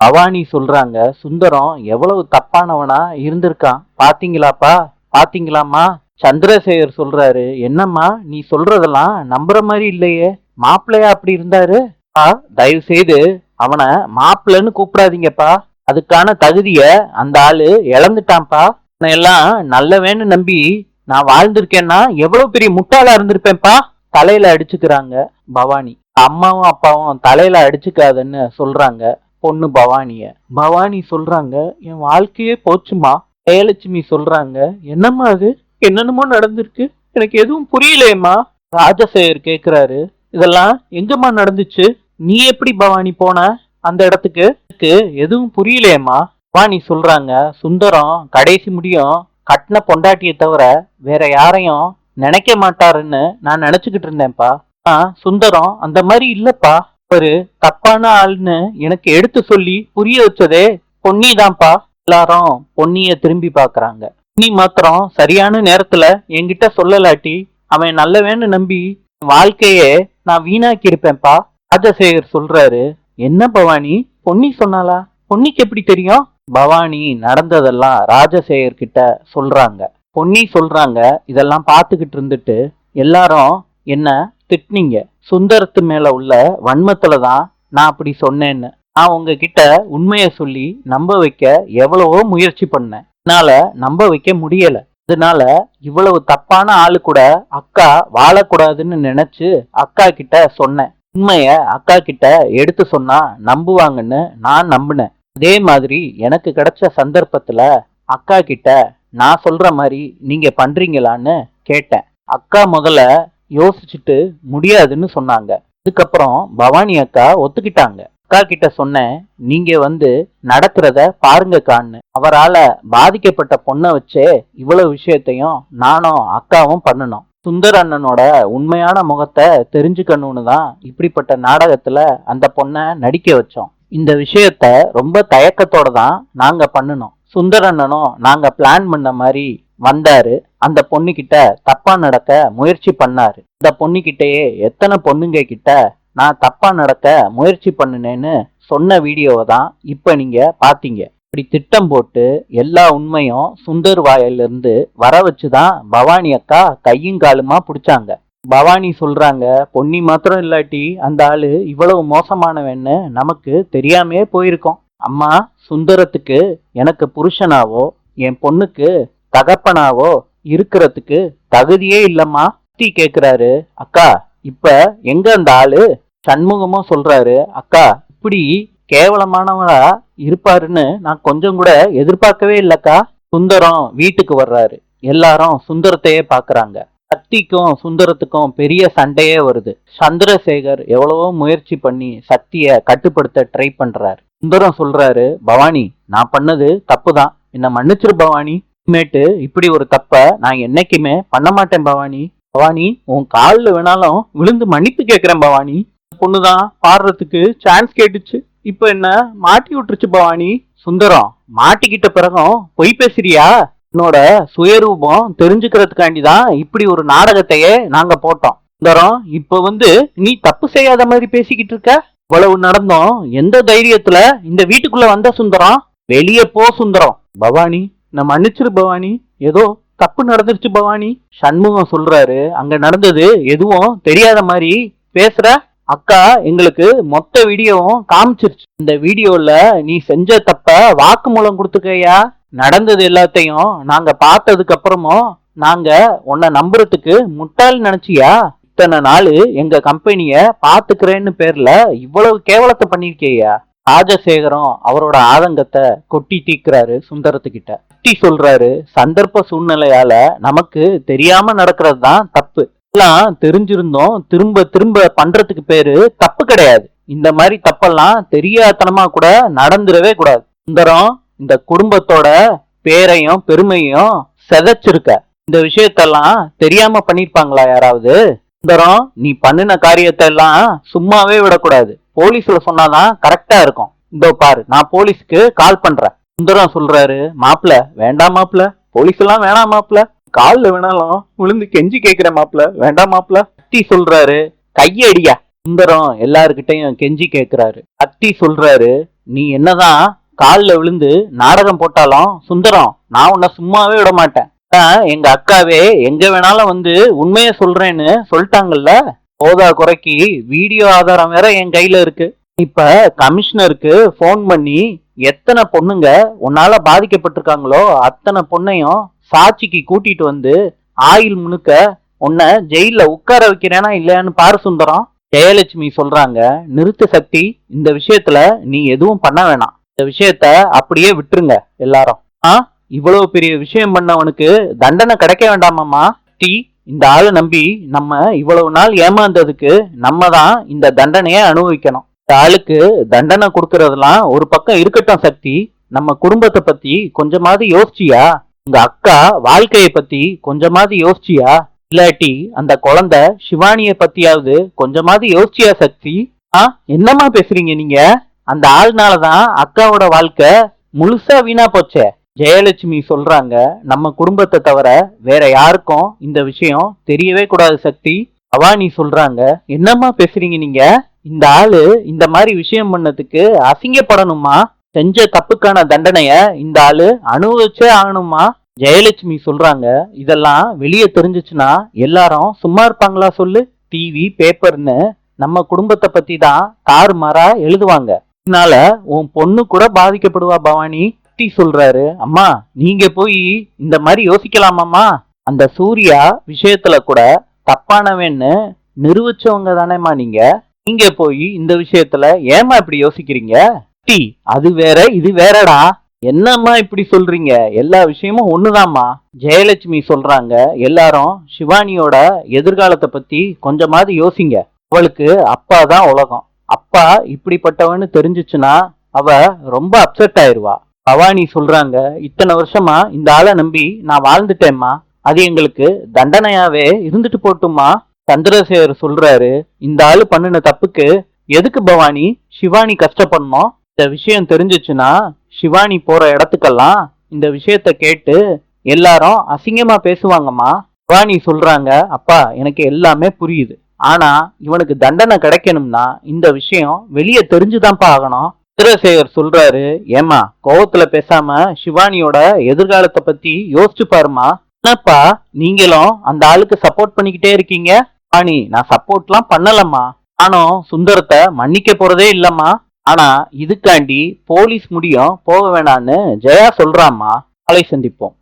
பவானி சொல்றாங்க, சுந்தரம் எவ்வளவு தப்பானவனா இருந்திருக்கான் பாத்தீங்களாப்பா, பாத்தீங்களாமா. சந்திரசேகர் சொல்றாரு, என்னம்மா நீ சொல்றதெல்லாம் நம்புற மாதிரி இல்லையே, மாப்பிள்ளையா அப்படி இருந்தாரு. தயவு செய்து அவனை மாப்பிள்ளைன்னு கூப்பிடாதீங்கப்பா, அதுக்கான தகுதிய அந்த ஆளு இழந்துட்டான்ப்பா. எல்லாம் நல்லவேன்னு நம்பி நான் வாழ்ந்திருக்கேன்னா எவ்வளவு பெரிய முட்டாளா இருந்திருப்பேன்ப்பா. தலையில அடிச்சுக்கிறாங்க பவானி. அம்மாவும் அப்பாவும் தலையில அடிச்சுக்காதன்னு சொல்றாங்க பொண்ணு பவானிய. பவானி சொல்றாங்க, என் வாழ்க்கையே போச்சுமா. ஜெயலட்சுமி சொல்றாங்க, என்னம்மா அது, என்னென்னமோ நடந்திருக்கு, எனக்கு எதுவும் புரியலையம்மா. ராஜசேகர் கேக்குறாரு, இதெல்லாம் எங்கம்மா நடந்துச்சு, நீ எப்படி பவானி போன அந்த இடத்துக்கு, எனக்கு எதுவும் புரியலையம்மா. பவானி சொல்றாங்க, சுந்தரம் கடைசி முடியும் கட்டின பொண்டாட்டியை தவிர வேற யாரையும் நினைக்க மாட்டாருன்னு நான் நினைச்சுக்கிட்டு இருந்தேன்ப்பா. சுந்தரம் அந்த மாதிரி இல்லப்பா, ஒரு தப்பான ஆள்னு எனக்கு எடுத்து சொல்லி புரிய வச்சதே பொன்னிதான்ப்பா. எல்லாரும் பொன்னிய திரும்பி பாக்குறாங்க. பொன்னி மாத்திரம் சரியான நேரத்துல என்கிட்ட சொல்லலாட்டி அவன் நல்லவேன்னு நம்பி வாழ்க்கையே நான் வீணாக்கி இருப்பேன்ப்பா. ராஜசேகர் சொல்றாரு, என்ன பவானி, பொன்னி சொன்னாலா, பொன்னிக்கு எப்படி தெரியும். பவானி நடந்ததெல்லாம் ராஜசேகர் கிட்ட சொல்றாங்க. பொன்னி சொல்றாங்க, இதெல்லாம் பார்த்துக்கிட்டு இருந்துட்டு எல்லாரும் என்ன திட்டினீங்க, சுந்தரத்து மேல உள்ள வன்மத்துலதான் நான் அப்படி சொன்னேன்னு. நான் உங்ககிட்ட உண்மைய சொல்லி நம்ப வைக்க எவ்வளவோ முயற்சி பண்ணேன், என்னால நம்ப வைக்க முடியல. அதனால இவ்வளவு தப்பான ஆளு கூட அக்கா வாழக்கூடாதுன்னு நினைச்சு அக்கா கிட்ட சொன்னேன். உண்மைய அக்கா கிட்ட எடுத்து சொன்னா நம்புவாங்கன்னு நான் நம்பினேன். அதே மாதிரி எனக்கு கிடைச்ச சந்தர்ப்பத்துல அக்கா கிட்ட நான் சொல்ற மாதிரி நீங்க பண்றீங்களான்னு கேட்டேன். அக்கா முதல்ல யோசிச்சுட்டு முடியாதுன்னு சொன்னாங்க. அதுக்கப்புறம் பவானி அக்கா ஒத்துக்கிட்டாங்க. அக்கா கிட்ட சொன்னேன், நீங்க நடக்கிறத பாருங்கக்கான்னு. அவரால பாதிக்கப்பட்ட பொண்ணை வச்சே இவ்வளவு விஷயத்தையும் நானும் அக்காவும் பண்ணணும். சுந்தர அண்ணனோட உண்மையான முகத்தை தெரிஞ்சுக்கணும்னு தான் இப்படிப்பட்ட நாடகத்துல அந்த பொண்ணை நடிக்க வச்சோம். இந்த விஷயத்த ரொம்ப தயக்கத்தோட தான் நாங்க பண்ணணும். சுந்தர அண்ணனும் நாங்க பிளான் பண்ண மாதிரி வந்தாரு. அந்த பொண்ணு கிட்ட தப்பா நடக்க முயற்சி பண்ணாரு. அந்த பொண்ணு கிட்டயே எத்தனை பொண்ணுங்க கிட்ட நான் தப்பா நடக்க முயற்சி பண்ணுனேன்னு சொன்ன வீடியோவை தான் இப்ப நீங்க பாத்தீங்க. இப்படி திட்டம் போட்டு எல்லா உண்மையும் சுந்தர் வாயிலிருந்து வர வச்சுதான் பவானி அக்கா கையும் காலுமா பிடிச்சாங்க. பவானி சொல்றாங்க, பொன்னி மாத்திரம் இல்லாட்டி அந்த ஆளு இவ்வளவு மோசமானவன்னு நமக்கு தெரியாமே போயிருக்கோம். அம்மா, சுந்தரத்துக்கு எனக்கு புருஷனாவோ என் பொண்ணுக்கு தகப்பனாவோ இருக்கிறதுக்கு தகுதியே இல்லம்மா. கேக்குறாரு, அக்கா இப்ப எங்க அந்த ஆளு. சண்முகமும் சொல்றாரு, அக்கா இப்படி கேவலமானவரா இருப்பாருன்னு நான் கொஞ்சம் கூட எதிர்பார்க்கவே இல்லக்கா. சுந்தரம் வீட்டுக்கு வர்றாரு. எல்லாரும் சுந்தரத்தையே பாக்குறாங்க. சக்திக்கும் சுந்தரத்துக்கும் பெரிய சண்டையே வருது. சந்திரசேகர் எவ்வளவோ முயற்சி பண்ணி சக்திய கட்டுப்படுத்த ட்ரை பண்றாரு. சுந்தரம் சொல்றாரு, பவானி நான் பண்ணது தப்புதான், என்ன மன்னிச்சிரு பவானி, இனிமேட்டு இப்படி ஒரு தப்ப நான் என்னைக்குமே பண்ண மாட்டேன் பவானி. பவானி உன் காலில் வேணாலும் விழுந்து மன்னிப்பு கேட்கிறேன் பவானி. பொண்ணுதான் பாடுறதுக்கு சான்ஸ் கேட்டுச்சு, இப்ப என்ன மாட்டி விட்டுருச்சு பவானி. சுந்தரம், மாட்டிக்கிட்ட பிறகும் பொய் பேசுறியா, என்னோட சுயரூபம் தெரிஞ்சுக்கிறதுக்காண்டிதான் இப்படி ஒரு நாடகத்தையே நாங்க போட்டோம். சுந்தரம், இப்ப நீ தப்பு செய்யாத மாதிரி பேசிக்கிட்டு இருக்க. இவ்வளவு நடந்தோம் எந்த தைரியத்துல இந்த வீட்டுக்குள்ள வந்த சுந்தரம், வெளியே போ சுந்தரம். பவானி நான் மன்னிச்சிரு பவானி, ஏதோ தப்பு நடந்துருச்சு பவானி. சண்முகம் சொல்றாரு, அங்க நடந்தது எதுவும் தெரியாத மாதிரி பேசுற. அக்கா எங்களுக்கு மொத்த வீடியோவும் காமிச்சிருச்சு. இந்த வீடியோல நீ செஞ்ச தப்ப வாக்குமூலம் கொடுத்துக்கையா. நடந்தது எல்லாத்தையும் நாங்க பார்த்ததுக்கு அப்புறமும் நாங்க உன்னை நம்புறதுக்கு முட்டாள் நினைச்சியா. இத்தனை நாள் எங்க கம்பெனிய பாத்துக்கிறேன்னு பேர்ல இவ்வளவு கேவலத்தை பண்ணிருக்கியா. ராஜசேகரம் அவரோட ஆதங்கத்தை கொட்டி தீக்குறாரு சுந்தரத்துக்கிட்ட. கட்டி சொல்றாரு, சந்தர்ப்ப சூழ்நிலையால நமக்கு தெரியாம நடக்கிறது தான் தப்பு. எல்லாம் தெரிஞ்சிருந்தோம் திரும்ப திரும்ப பண்றதுக்கு பேரு தப்பு கிடையாது. இந்த மாதிரி தப்பெல்லாம் தெரியாதனமா கூட நடந்துடவே கூடாது. சுந்தரம், இந்த குடும்பத்தோட பேரையும் பெருமையும் செதைச்சிருக்க. இந்த விஷயத்தெல்லாம் தெரியாம பண்ணிருப்பாங்களா யாராவது. சுந்தரம், நீ பண்ணின காரியத்தை எல்லாம் சும்மாவே விடக்கூடாது, போலீஸ்ல சொன்னாதான் கரெக்டா இருக்கும். இதோ பாரு, நான் போலீஸ்க்கு கால் பண்றேன். சுந்தரம் சொல்றாரு, மாப்பிள வேண்டாம் மாப்பிள, போலீஸ் எல்லாம் வேணாம் மாப்பிள, காலில் வேணாலும் விழுந்து கெஞ்சி கேட்கிற மாப்பிள, வேண்டாம் மாப்பிள. சக்தி சொல்றாரு, கையடியா. சுந்தரம் எல்லார்கிட்டையும் கெஞ்சி கேக்குறாரு. அத்தி சொல்றாரு, நீ என்னதான் கால்ல விழுந்து நாடகம் போட்டாலும் சுந்தரம், நான் உன்னை சும்மாவே விட மாட்டேன். எங்க அக்காவே எங்க வேணாலும் வந்து உண்மைய சொல்றேன்னு சொல்லிட்டாங்கல்ல. போதா குறைக்கு வீடியோ ஆதாரம் வேற என் கையில இருக்கு. இப்ப கமிஷனருக்கு போன் பண்ணி எத்தனை பொண்ணுங்க உன்னால பாதிக்கப்பட்டிருக்காங்களோ அத்தனை பொண்ணையும் சாட்சிக்கு கூட்டிட்டு வந்து ஆயில் முழுக்க உன்னை ஜெயில உட்கார வைக்கிறேனா இல்லையான்னு பாரு சுந்தரம். ஜெயலட்சுமி சொல்றாங்க, நிறுத்த சக்தி, இந்த விஷயத்துல நீ எதுவும் பண்ண வேணாம். இந்த விஷயத்த அப்படியே விட்டுருங்க எல்லாரும். இவ்வளவு பெரிய விஷயம் பண்ணவனுக்கு தண்டனை கிடைக்க வேண்டாமாமா? இந்த ஆளை நம்பி நம்ம இவ்வளவு நாள் ஏமாந்ததுக்கு நம்ம தான் இந்த தண்டனையை அனுபவிக்கணும். இந்த ஆளுக்கு தண்டனை கொடுக்கறதெல்லாம் ஒரு பக்கம் இருக்கட்டும் சக்தி, நம்ம குடும்பத்தை பத்தி கொஞ்சமாவது யோசிச்சியா? உங்க அக்கா வாழ்க்கைய பத்தி கொஞ்சமாவது யோசிச்சியா? இல்லாட்டி அந்த குழந்தை சிவானிய பத்தியாவது கொஞ்சமாவது யோசிச்சியா சக்தி? என்னமா பேசுறீங்க நீங்க? அந்த ஆள்னாலதான் அக்காவோட வாழ்க்கை முழுசா வீணா போச்சே. ஜெயலட்சுமி சொல்றாங்க, நம்ம குடும்பத்தை தவிர வேற யாருக்கும் இந்த விஷயம் தெரியவே கூடாது சக்தி. பவானி சொல்றாங்க, என்னம்மா பேசுறீங்க நீங்க? இந்த ஆளு இந்த மாதிரி விஷயம் பண்ணதுக்கு அசிங்கப்படணுமா? செஞ்ச தப்புக்கான தண்டனைய இந்த ஆளு அனுபவிச்சே ஆகணுமா? ஜெயலட்சுமி சொல்றாங்க, இதெல்லாம் வெளியே தெரிஞ்சிச்சுன்னா எல்லாரும் சும்மா இருப்பாங்களா சொல்லு? டிவி பேப்பர்னு நம்ம குடும்பத்தை பத்தி தான் தாறுமாறா எழுதுவாங்க. இதனால உன் பொண்ணு கூட பாதிக்கப்படுவா பவானி. சொல்றாரு, அம்மா நீங்க போய் இந்த மாதிரி யோசிக்கலாமாம்மா? அந்த சூர்யா விஷயத்துல கூட தப்பானவன்னு நிரூபிச்சவங்க தானேம்மா நீங்க. நீங்க போய் இந்த விஷயத்துல ஏமா இப்படி யோசிக்கிறீங்க? அது வேற இது வேறடா. என்னம்மா இப்படி சொல்றீங்க? எல்லா விஷயமும் ஒண்ணுதாம்மா. ஜெயலட்சுமி சொல்றாங்க, எல்லாரும் சிவானியோட எதிர்காலத்தை பத்தி கொஞ்சமாவது யோசிங்க. அவளுக்கு அப்பா தான் உலகம். அப்பா இப்படிப்பட்டவன்னு தெரிஞ்சிச்சுன்னா அவ ரொம்ப அப்செட் ஆயிருவா. பவானி சொல்றாங்க, இத்தனை வருஷமா இந்த ஆளை நம்பி நான் வாழ்ந்துட்டேம்மா, அது எங்களுக்கு தண்டனையாவே இருந்துட்டு போட்டுமா. சந்திரசேகர் சொல்றாரு, இந்த ஆளு பண்ணின தப்புக்கு எதுக்கு பவானி சிவானி கஷ்டப்படணும்? இந்த விஷயம் தெரிஞ்சிச்சுன்னா சிவானி போற இடத்துக்கெல்லாம் இந்த விஷயத்த கேட்டு எல்லாரும் அசிங்கமா பேசுவாங்கம்மா. பவானி சொல்றாங்க, அப்பா எனக்கு எல்லாமே புரியுது. ஆனா இவனுக்கு தண்டனை கிடைக்கணும்னா இந்த விஷயம் வெளியே தெரிஞ்சுதான்ப்பா ஆகணும். சந்திரசேகர் சொல்றாரு, ஏமா கோவத்துல பேசாம சிவானியோட எதிர்காலத்தை பத்தி யோசிச்சு பாருமா. என்னப்பா நீங்களும் அந்த ஆளுக்கு சப்போர்ட் பண்ணிக்கிட்டே இருக்கீங்க? வாணி, நான் சப்போர்ட்லாம் பண்ணலம்மா. நானும் சுந்தரத்தை மன்னிக்க போறதே இல்லம்மா. ஆனா இதுக்காண்டி போலீஸ் முடியும் போக வேணான்னு ஜெயா சொல்றாம்மா. நாளை சந்திப்போம்.